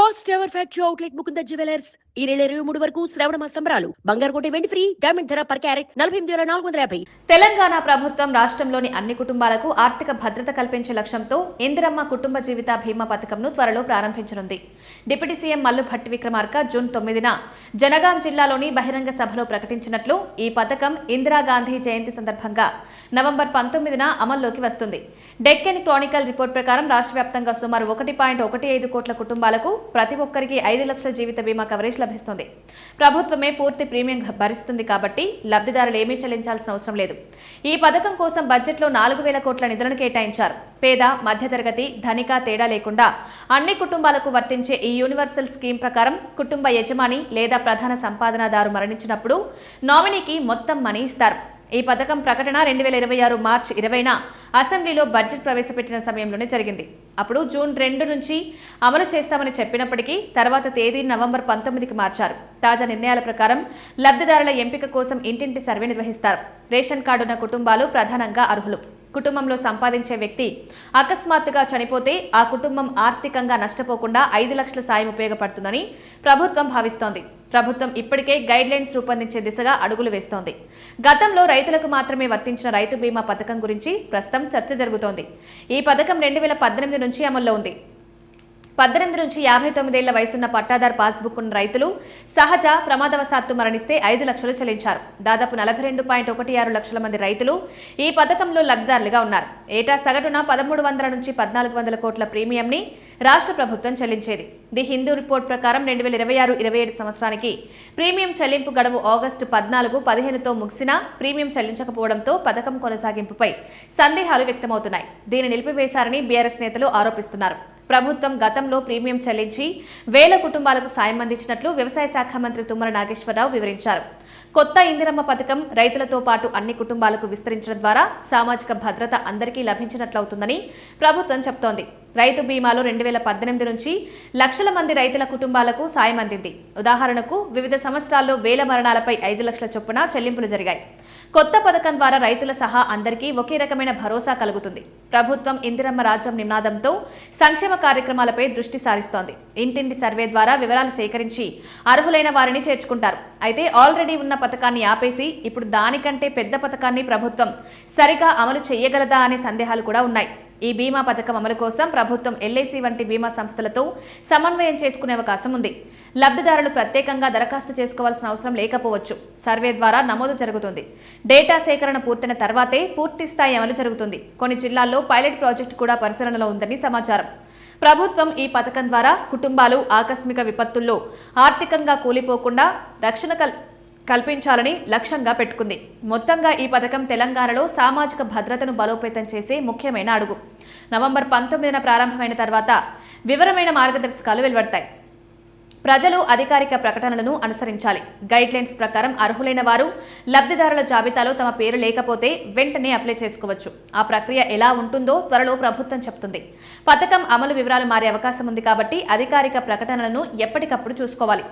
First ever factory outlet Mukunda jewellers ఈ నెల 23 వరకు శ్రావణ మాస సంబరాలు. బంగారు కొంటే వెండి ఫ్రీ. డైమండ్ ధర పర్ క్యారెట్ 48,450. తెలంగాణ ప్రభుత్వం రాష్ట్రంలోని అన్ని కుటుంబాలకు ఆర్థిక భద్రత కల్పించే లక్ష్యంతో ఇందిరమ్మ కుటుంబ జీవిత బీమా పథకంను త్వరలో ప్రారంభించనుంది. Deputy CM Mallu Bhatti Vikramarka June 9న జనగాం జిల్లాలోని బహిరంగ సభలో ప్రకటించినట్లు ఈ పథకం ఇందిరాగాంధీ జయంతి సందర్భంగా నవంబర్ 19న అమల్లోకి వస్తుంది. డెక్కన్ క్రానికల్ రిపోర్ట్ ప్రకారం రాష్ట్ర వ్యాప్తంగా సుమారు 1.15 కోట్ల కుటుంబాలకు ప్రతి ఒక్కరికి 5 లక్షల జీవిత బీమా కవరేజ్ లభిస్తుంది. ప్రభుత్వమే పూర్తి ప్రీమియం భరిస్తుంది కాబట్టి లబ్ధిదారులు ఏమీ చెల్లించాల్సిన అవసరం లేదు. ఈ పథకం కోసం బడ్జెట్లో 4,000 కోట్ల నిధులను కేటాయించారు. పేద, మధ్యతరగతి, ధనిక తేడా లేకుండా అన్ని కుటుంబాలకు వర్తించే ఈ యూనివర్సల్ స్కీమ్ ప్రకారం కుటుంబ యజమాని లేదా ప్రధాన సంపాదనదారు మరణించినప్పుడు నామినీకి మొత్తం మనీ ఇస్తారు. ఈ పథకం ప్రకటన 2026 మార్చి 20న అసెంబ్లీలో బడ్జెట్ ప్రవేశపెట్టిన సమయంలోనే జరిగింది. అప్పుడు జూన్ 2 నుంచి అమలు చేస్తామని చెప్పినప్పటికీ తర్వాత తేదీని నవంబర్ 19కి మార్చారు. తాజా నిర్ణయాల ప్రకారం లబ్ధిదారుల ఎంపిక కోసం ఇంటింటి సర్వే నిర్వహిస్తారు. రేషన్ కార్డున్న కుటుంబాలు ప్రధానంగా అర్హులు. కుటుంబంలో సంపాదించే వ్యక్తి అకస్మాత్తుగా చనిపోతే ఆ కుటుంబం ఆర్థికంగా నష్టపోకుండా 5 లక్షల సాయం ఉపయోగపడుతుందని ప్రభుత్వం భావిస్తోంది. ప్రభుత్వం ఇప్పటికే గైడ్ లైన్స్ రూపొందించే దిశగా అడుగులు వేస్తోంది. గతంలో రైతులకు మాత్రమే వర్తించిన రైతు బీమా పథకం గురించి ప్రస్తుతం చర్చ జరుగుతోంది. ఈ పథకం 2018 నుంచి అమల్లో ఉంది. 18 నుంచి 59 ఏళ్ల వయసున్న పట్టాదారు పాస్బుక్ ఉన్న రైతులు సహజ ప్రమాదవశాత్తు మరణిస్తే 5 లక్షలు చెల్లించారు. దాదాపు 42.16 లక్షల మంది రైతులు ఈ పథకంలో లబ్ధిదారులుగా ఉన్నారు. ఏటా సగటున 1300 నుంచి 1400 కోట్ల ప్రీమియంని రాష్ట్ర ప్రభుత్వం చెల్లించేది. ది హిందూ రిపోర్ట్ ప్రకారం 2026-27 సంవత్సరానికి ప్రీమియం చెల్లింపు గడువు ఆగస్టు 14-15తో ముగిసినా ప్రీమియం చెల్లించకపోవడంతో పథకం కొనసాగింపుపై సందేహాలు వ్యక్తమవుతున్నాయి. దీన్ని నిలిపివేశారని బీఆర్ఎస్ నేతలు ఆరోపిస్తున్నారు. ప్రభుత్వం గతంలో ప్రీమియం చెల్లించి వేల కుటుంబాలకు సాయం అందించినట్లు వ్యవసాయ శాఖ మంత్రి తుమ్మల నాగేశ్వరరావు వివరించారు. కొత్త ఇందిరమ్మ పథకం రైతులతో పాటు అన్ని కుటుంబాలకు విస్తరించడం ద్వారా సామాజిక భద్రత అందరికీ లభించినట్లవుతుందని ప్రభుత్వం చెబుతోంది. రైతు బీమాలో 2018 నుంచి లక్షల మంది రైతుల కుటుంబాలకు సాయం అందింది. ఉదాహరణకు వివిధ సంవత్సరాల్లో వేల మరణాలపై 5 లక్షల చొప్పున చెల్లింపులు జరిగాయి. కొత్త పథకం ద్వారా రైతుల సహా అందరికీ ఒకే రకమైన భరోసా కలుగుతుంది. ప్రభుత్వం ఇందిరమ్మ రాజ్యం నినాదంతో సంక్షేమ కార్యక్రమాలపై దృష్టి సారిస్తోంది. ఇంటింటి సర్వే ద్వారా వివరాలు సేకరించి అర్హులైన వారిని చేర్చుకుంటారు. అయితే ఆల్రెడీ ఉన్న పథకాన్ని ఆపేసి ఇప్పుడు దానికంటే పెద్ద పథకాన్ని ప్రభుత్వం సరిగా అమలు చేయగలదా అనే సందేహాలు కూడా ఉన్నాయి. ఈ బీమా పథకం అమలు కోసం ప్రభుత్వం ఎల్ఐసి వంటి బీమా సంస్థలతో సమన్వయం చేసుకునే అవకాశం ఉంది. లబ్ధిదారులు ప్రత్యేకంగా దరఖాస్తు చేసుకోవాల్సిన అవసరం లేకపోవచ్చు. సర్వే ద్వారా నమోదు జరుగుతుంది. డేటా సేకరణ పూర్తయిన తర్వాతే పూర్తి స్థాయి అమలు జరుగుతుంది. కొన్ని జిల్లాల్లో పైలట్ ప్రాజెక్టు కూడా పరిశీలనలో ఉందని సమాచారం. ప్రభుత్వం ఈ పథకం ద్వారా కుటుంబాలు ఆకస్మిక విపత్తుల్లో ఆర్థికంగా కూలిపోకుండా రక్షణ కల్పించాలని లక్ష్యంగా పెట్టుకుంది. మొత్తంగా ఈ పథకం తెలంగాణలో సామాజిక భద్రతను బలోపేతం చేసే ముఖ్యమైన అడుగు. నవంబర్ 19న ప్రారంభమైన తర్వాత వివరమైన మార్గదర్శకాలు వెలువడతాయి. ప్రజలు అధికారిక ప్రకటనలను అనుసరించాలి. గైడ్ లైన్స్ ప్రకారం అర్హులైన వారు లబ్ధిదారుల జాబితాలో తమ పేరు లేకపోతే వెంటనే అప్లై చేసుకోవచ్చు. ఆ ప్రక్రియ ఎలా ఉంటుందో త్వరలో ప్రభుత్వం చెప్తుంది. పథకం అమలు వివరాలు మారే అవకాశం ఉంది కాబట్టి అధికారిక ప్రకటనలను ఎప్పటికప్పుడు చూసుకోవాలి.